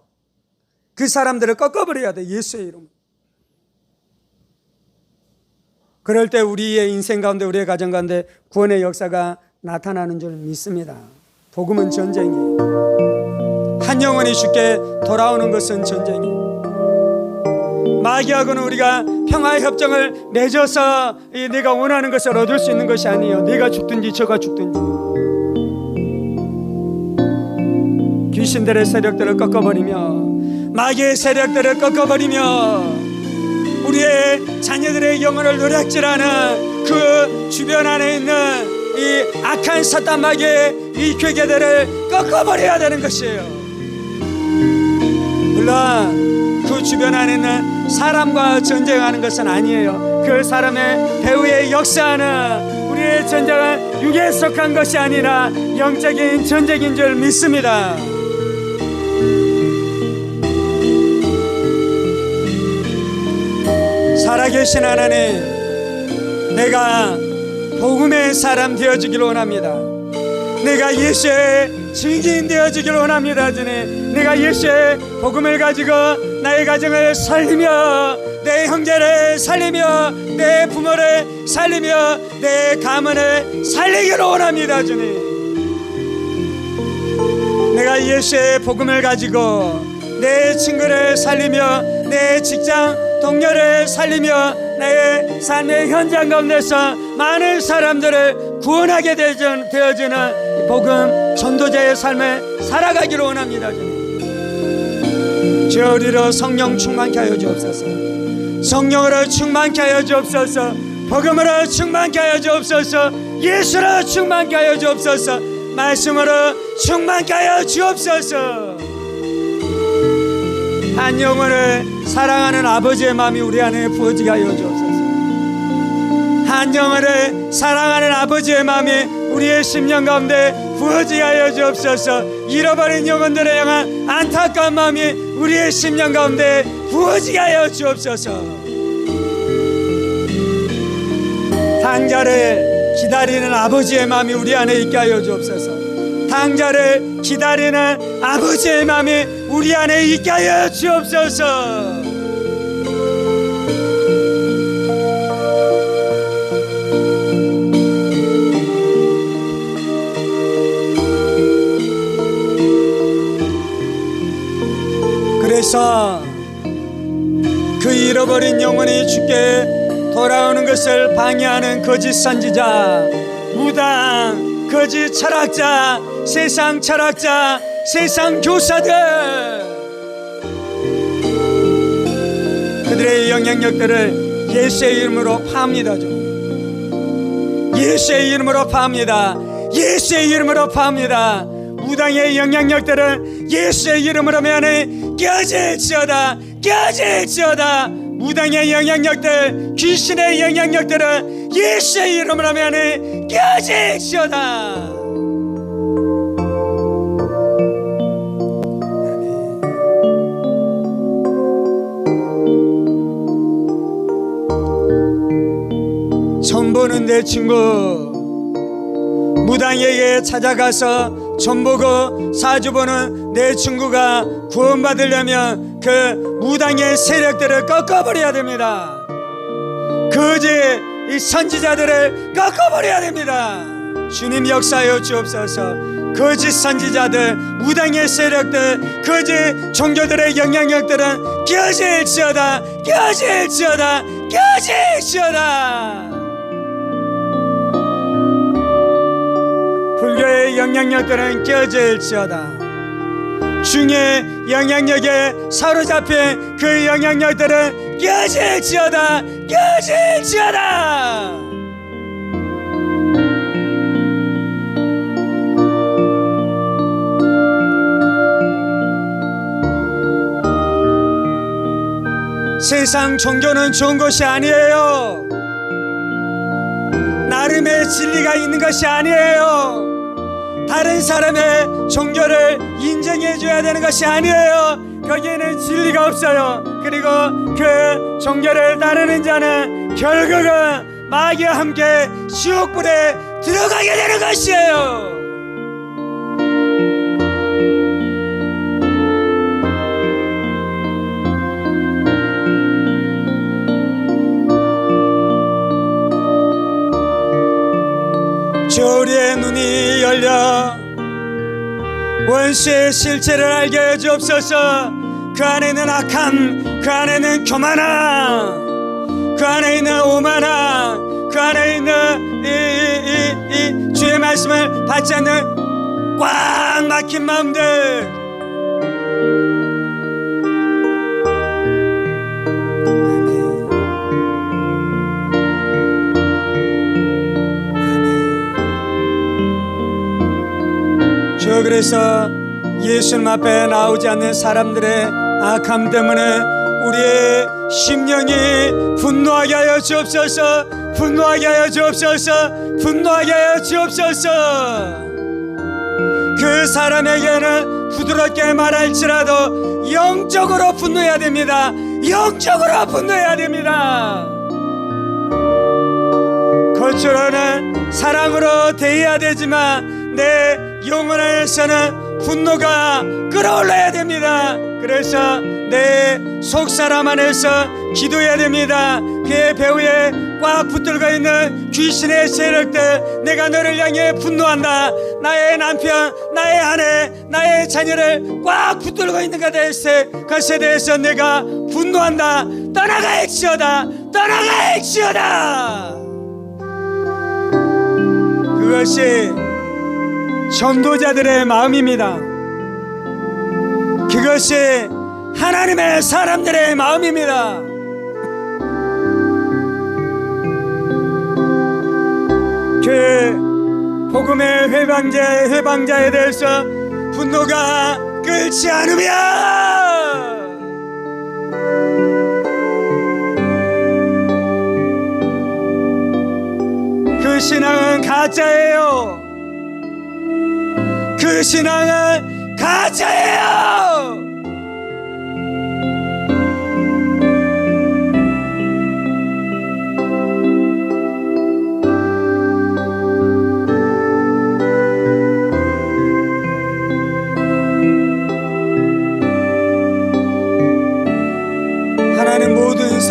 S1: 그 사람들을 꺾어버려야 돼, 예수의 이름으로. 그럴 때 우리의 인생 가운데, 우리의 가정 가운데 구원의 역사가 나타나는 줄 믿습니다. 복음은 전쟁이에요. 한 영혼이 죽게 돌아오는 것은 전쟁이에요. 마귀하고는 우리가 평화의 협정을 맺어서 내가 원하는 것을 얻을 수 있는 것이 아니에요. 내가 죽든지 저가 죽든지. 귀신들의 세력들을 꺾어버리며 마귀의 세력들을 꺾어버리며 우리의 자녀들의 영혼을 노략질하는 그 주변 안에 있는 이 악한 사탄 마귀의 이 괴계들을 꺾어버려야 되는 것이에요. 물론 그 주변 안에 있는 사람과 전쟁하는 것은 아니에요. 그 사람의 배후에 역사하는 우리의 전쟁은 육에 속한 것이 아니라 영적인 전쟁인 줄 믿습니다. 살아계신 하나님, 내가 복음의 사람 되어주기를 원합니다. 내가 예수의 증인 되어주기를 원합니다. 주님, 내가 예수의 복음을 가지고 나의 가정을 살리며 내 형제를 살리며 내 부모를 살리며 내 가문을 살리기를 원합니다. 주님, 내가 예수의 복음을 가지고 내 친구를 살리며 내 직장 동료를 살리며 나의 삶의 현장 가운데서 많은 사람들을 구원하게 되어지는 복음 전도자의 삶을 살아가기를 원합니다. 주여, 우리로 성령 충만케 하여 주옵소서. 성령으로 충만케 하여 주옵소서. 복음으로 충만케 하여 주옵소서. 예수로 충만케 하여 주옵소서. 말씀으로 충만케 하여 주옵소서. 한 영혼을 사랑하는 아버지의 마음이 우리 안에 부어지게 하여 주옵소서. 한 영혼을 사랑하는 아버지의 마음이 우리의 심령 가운데 부어지게 하여 주옵소서. 잃어버린 영혼들을 향한 안타까운 마음이 우리의 심령 가운데 부어지게 하여 주옵소서. 당자를 기다리는 아버지의 마음이 우리 안에 있게 하여 주옵소서. 당자를 기다리는 아버지의 마음이 우리 안에 있게 하여 주옵소서. 그래서 그 잃어버린 영혼이 주께 돌아오는 것을 방해하는 거짓 선지자, 무당, 거짓 철학자, 세상 철학자, 세상 교사들, 그들의 영향력들을 예수의 이름으로 파합니다. 예수의 이름으로 파합니다. 예수의 이름으로 파합니다. 무당의 영향력들은 예수의 이름으로 면에 깨질지어다, 깨질지어다. 무당의 영향력들, 귀신의 영향력들은 예수의 이름으로 면에 깨질지어다. 전 보는 내 친구, 무당에게 찾아가서 전 보고 사주 보는 내 친구가 구원받으려면 그 무당의 세력들을 꺾어버려야 됩니다. 거짓 이 선지자들을 꺾어버려야 됩니다. 주님 역사하여 주옵소서. 거짓 선지자들, 무당의 세력들, 거짓 종교들의 영향력들은 깨질지어다, 깨질지어다, 깨질지어다. 불교의 영향력들은 깨질지어다. 중의 영향력에 사로잡힌 그 영향력들은 깨질지어다, 깨질지어다. 세상 종교는 좋은 것이 아니에요. 나름의 진리가 있는 것이 아니에요. 다른 사람의 종교를 인정해 줘야 되는 것이 아니에요. 거기에는 진리가 없어요. 그리고 그 종교를 따르는 자는 결국은 마귀와 함께 지옥불에 들어가게 되는 것이에요. 우리의 눈이 열려 원수의 실체를 알게 해 주옵소서. 그 안에는 악함, 그 안에는 교만함, 그 안에 있는 오만함, 그 안에 있는 이 주의 말씀을 받지 않는 꽉 막힌 마음들, 그래서 예수님 앞에 나오지 않는 사람들의 악함 때문에 우리의 심령이 분노하게 하여 주옵소서. 분노하게 하여 주옵소서. 분노하게 하여 주옵소서. 그 사람에게는 부드럽게 말할지라도 영적으로 분노해야 됩니다. 영적으로 분노해야 됩니다. 겉으로는 사랑으로 대해야 되지만 내 영혼 안에서는 분노가 끓어올라야 됩니다. 그래서 내 속사람 안에서 기도해야 됩니다. 그의 배후에 꽉 붙들고 있는 귀신의 세력들, 내가 너를 향해 분노한다. 나의 남편, 나의 아내, 나의 자녀를 꽉 붙들고 있는 것에 대해서 내가 분노한다. 떠나갈지어다, 떠나갈지어다. 그것이 전도자들의 마음입니다. 그것이 하나님의 사람들의 마음입니다. 그 복음의 회방자에 대해서 분노가 끓지 않으면 그 신앙은 가짜예요. 그 신앙은 가짜예요.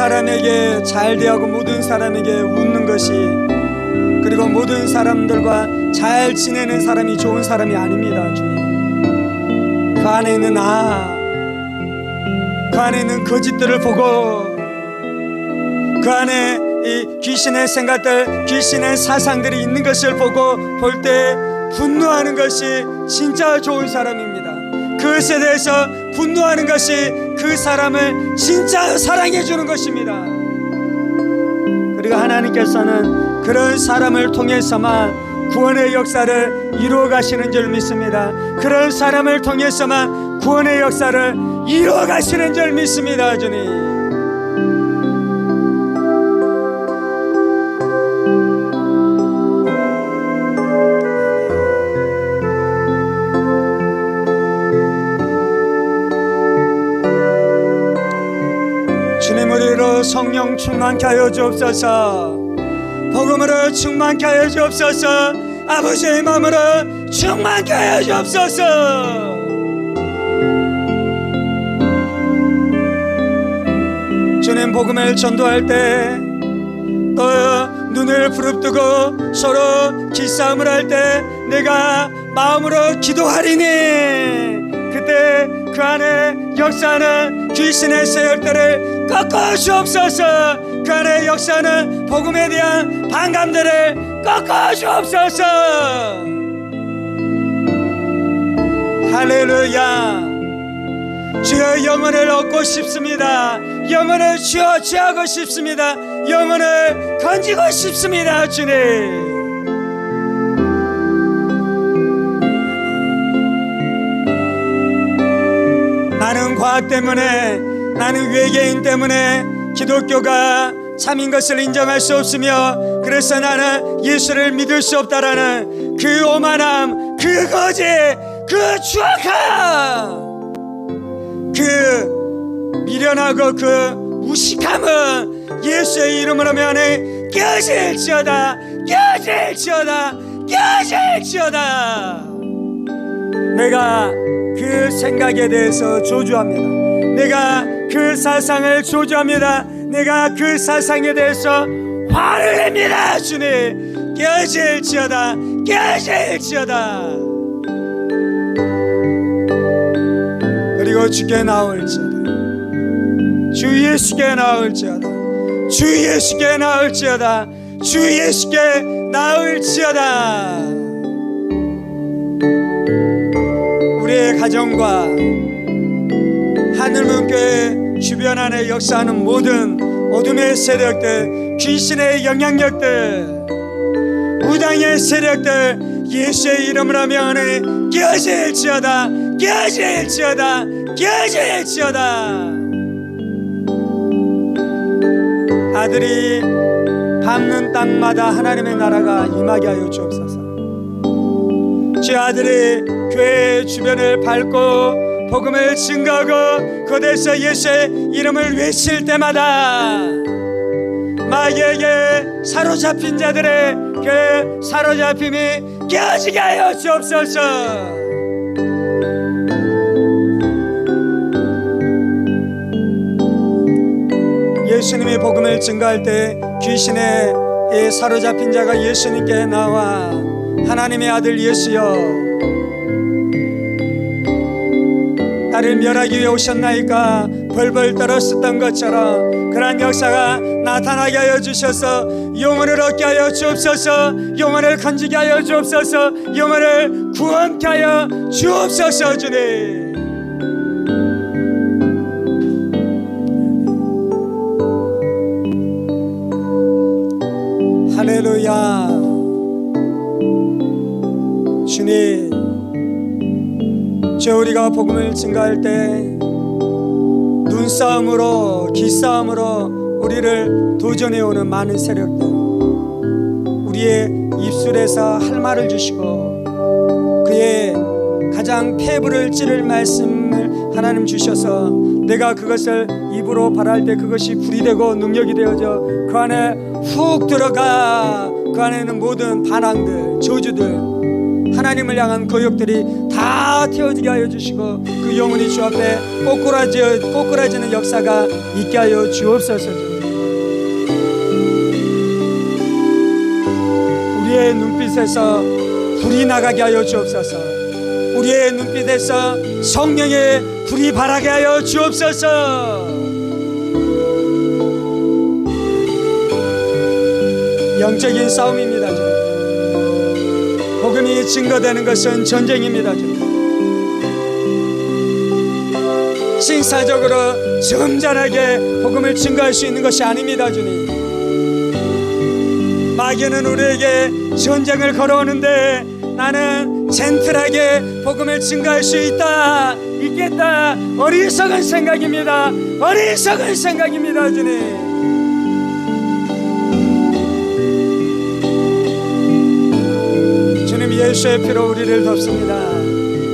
S1: 사람에게 잘 대하고 모든 사람에게 웃는 것이, 그리고 모든 사람들과 잘 지내는 사람이 좋은 사람이 아닙니다. 주님, 그 안에 있는 그 안에 있는 거짓들을 보고, 그 안에 이 귀신의 생각들, 귀신의 사상들이 있는 것을 보고 볼 때 분노하는 것이 진짜 좋은 사람입니다. 그것에 대해서 분노하는 것이 그 사람을 진짜 사랑해 주는 것입니다. 그리고 하나님께서는 그런 사람을 통해서만 구원의 역사를 이루어 가시는 줄 믿습니다. 그런 사람을 통해서만 구원의 역사를 이루어 가시는 줄 믿습니다. 주님, 주님, 우리로 성령 충만케 하여 주옵소서. 복음으로 충만케 하여 주옵소서. 아버지의 마음으로 충만케 하여 주옵소서. 주님, 복음을 전도할 때 또 눈을 부릅뜨고 서로 기싸움을 할 때 내가 마음으로 기도하리니, 그때 그 안에 역사하는 귀신의 세력들을 꺾어 주옵소서. 그 안에 역사하는 복음에 대한 반감들을 꺾어 주옵소서. 할렐루야. 주여, 영혼을 얻고 싶습니다. 영혼을 주여 취하고 싶습니다. 영혼을 건지고 싶습니다. 주님, 나는 과학 때문에, 나는 외계인 때문에 기독교가 참인 것을 인정할 수 없으며, 그래서 나는 예수를 믿을 수 없다라는 그 오만함, 그 거짓, 그 추악함, 그 미련하고 그 무식함은 예수의 이름으로 면에 깨질지어다, 깨질지어다, 깨질지어다. 내가 그 생각에 대해서 저주합니다. 내가 그 사상을 저주합니다. 내가 그 사상에 대해서 화를 냅니다. 주님, 깨질지어다, 깨질지어다. 그리고 주께 나올지어다, 주 예수께 나올지어다, 주 예수께 나올지어다, 주 예수께 나올지어다. 우리의 가정과 하늘문교회 주변 안에 역사하는 모든 어둠의 세력들, 귀신의 영향력들, 무당의 세력들 예수의 이름으로 명하니 깨질지어다, 깨질지어다, 깨질지어다. 아들이 밟는 땅마다 하나님의 나라가 임하게 하여 주옵소서. 주 아들이 교회 주변을 밟고 복음을 증거하고 그곳에서 예수의 이름을 외칠 때마다 마귀에게 사로잡힌 자들의 그 사로잡힘이 깨지게 하여 주옵소서. 예수님의 복음을 증거할 때 귀신의 사로잡힌 자가 예수님께 나와 하나님의 아들 예수여, 나를 멸하기 위해 오셨나이까 벌벌 떨었었던 것처럼 그러한 역사가 나타나게 하여 주셔서 영혼을 얻게 하여 주옵소서. 영혼을 건지게 하여 주옵소서. 영혼을 구원케 하여 주옵소서. 주님, 할렐루야. 주님, 저 우리가 복음을 증거할 때 눈싸움으로 기싸움으로 우리를 도전해오는 많은 세력들, 우리의 입술에서 할 말을 주시고 그의 가장 폐부를 찌를 말씀을 하나님 주셔서 내가 그것을 입으로 발할 때 그것이 불이 되고 능력이 되어져 그 안에 훅 들어가 그 안에 있는 모든 반항들, 저주들, 하나님을 향한 거역들이 다 태워지게 하여 주시고 그 영혼이 주 앞에 꼬꾸라지는 역사가 있게 하여 주옵소서. 우리의 눈빛에서 불이 나가게 하여 주옵소서. 우리의 눈빛에서 성령의 불이 발하게 하여 주옵소서. 영적인 싸움입니다. 복음이 증거되는 것은 전쟁입니다. 신사적으로 점잖하게 복음을 증거할 수 있는 것이 아닙니다. 주님, 마귀는 우리에게 전쟁을 걸어오는데 나는 젠틀하게 복음을 증거할 수 있겠다. 어리석은 생각입니다. 어리석은 생각입니다. 주님, 예수의 피로 우리를 덮습니다.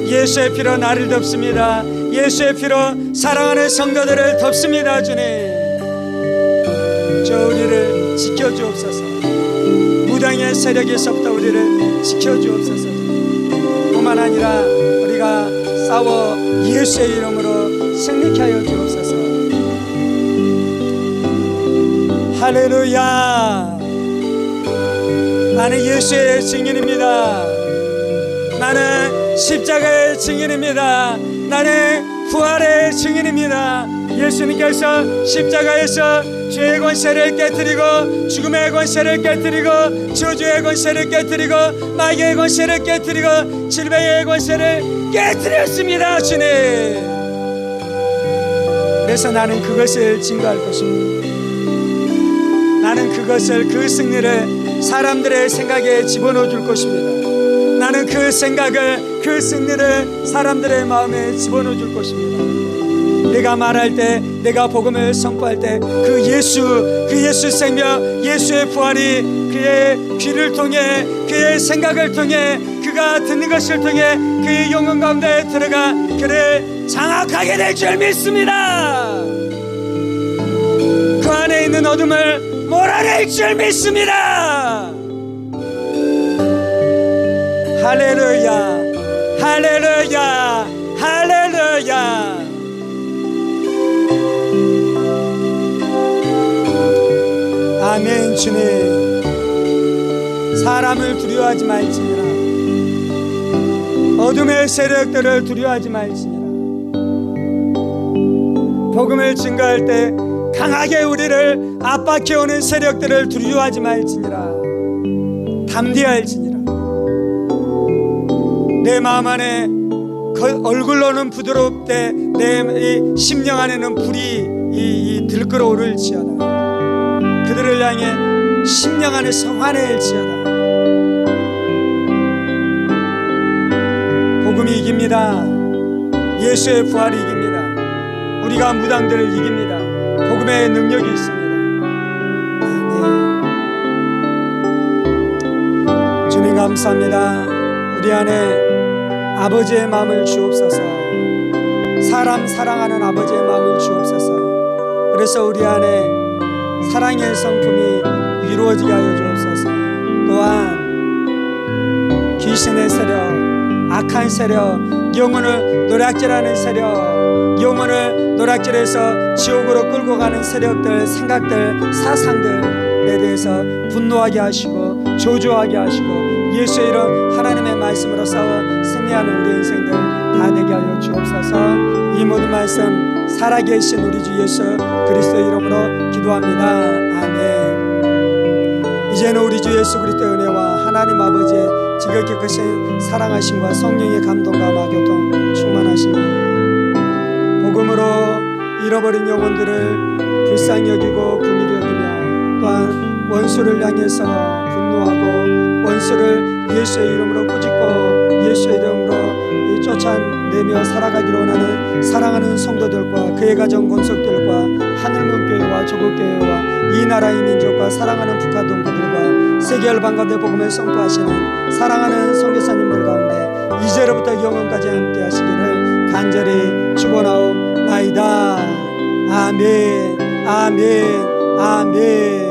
S1: 예수의 피로 나를 덮습니다. 예수의 피로 사랑하는 성도들을 덮습니다. 주님, 저 우리를 지켜주옵소서. 무당의 세력에서부터 우리를 지켜주옵소서. 뿐만 아니라 우리가 싸워 예수의 이름으로 승리케 하여 주옵소서. 할렐루야. 나는 예수의 증인입니다. 나는 십자가의 증인입니다. 나는 부활의 증인입니다. 예수님께서 십자가에서 죄의 권세를 깨뜨리고 죽음의 권세를 깨뜨리고 저주의 권세를 깨뜨리고 마귀의 권세를 깨뜨리고 질병의 권세를 깨뜨렸습니다. 주님, 그래서 나는 그것을 증거할 것입니다. 나는 그것을, 그 승리를 사람들의 생각에 집어넣어 줄 것입니다. 나는 그 생각을, 그 승리를 사람들의 마음에 집어넣어 줄 것입니다. 내가 말할 때, 내가 복음을 선포할 때 그 예수 생명, 예수의 부활이 그의 귀를 통해, 그의 생각을 통해, 그가 듣는 것을 통해 그의 영혼 가운데 들어가 그를 장악하게 될 줄 믿습니다. 그 안에 있는 어둠을 몰아낼 줄 믿습니다. 할렐루야, 할렐루야, 할렐루야. 아멘. 주님, 사람을 두려워하지 말지니라. 어둠의 세력들을 두려워하지 말지니라. 복음을 증거할 때 강하게 우리를 압박해오는 세력들을 두려워하지 말지니라. 담대할지니라. 내 마음 안에 얼굴로는 부드럽되 내 심령 안에는 불이 들끓어 오를지어다. 그들을 향해 심령 안에 성화낼지어다. 복음이 이깁니다. 예수의 부활이 이깁니다. 우리가 무당들을 이깁니다. 복음의 능력이 있습니다. 네. 주님 감사합니다. 우리 안에 아버지의 마음을 주옵소서. 사람 사랑하는 아버지의 마음을 주옵소서. 그래서 우리 안에 사랑의 성품이 이루어지게 하여 주옵소서. 또한 귀신의 세력, 악한 세력, 영혼을 노략질하는 세력, 영혼을 노략질해서 지옥으로 끌고 가는 세력들, 생각들, 사상들에 대해서 분노하게 하시고 저주하게 하시고 예수의 이름 하나님의 말씀으로 싸워 승리하는 우리 인생들 다 되게 하여 주옵소서. 이 모든 말씀 살아계신 우리 주 예수 그리스도의 이름으로 기도합니다. 아멘. 이제는 우리 주 예수 그리스도의 은혜와 하나님 아버지의 지극히 크신 사랑하심과 성령의 감동과 마교통 충만하심이 복음으로 잃어버린 영혼들을 불쌍히 여기고 긍휼히 여기며 또한 원수를 향해서 분노하고 원수를 예수의 이름으로 꾸짖고 예수의 이름으로 쫓아내며 살아가기로 원하는 사랑하는 성도들과 그의 가정 권속들과 하늘문교회와 조국교회와 이 나라의 민족과 사랑하는 북한 동포들과 세계 열방가운데 복음을 선포하시는 사랑하는 선교사님들 가운데 이제로부터 영원까지 함께 하시기를 간절히 축원하옵나이다. 아멘, 아멘, 아멘.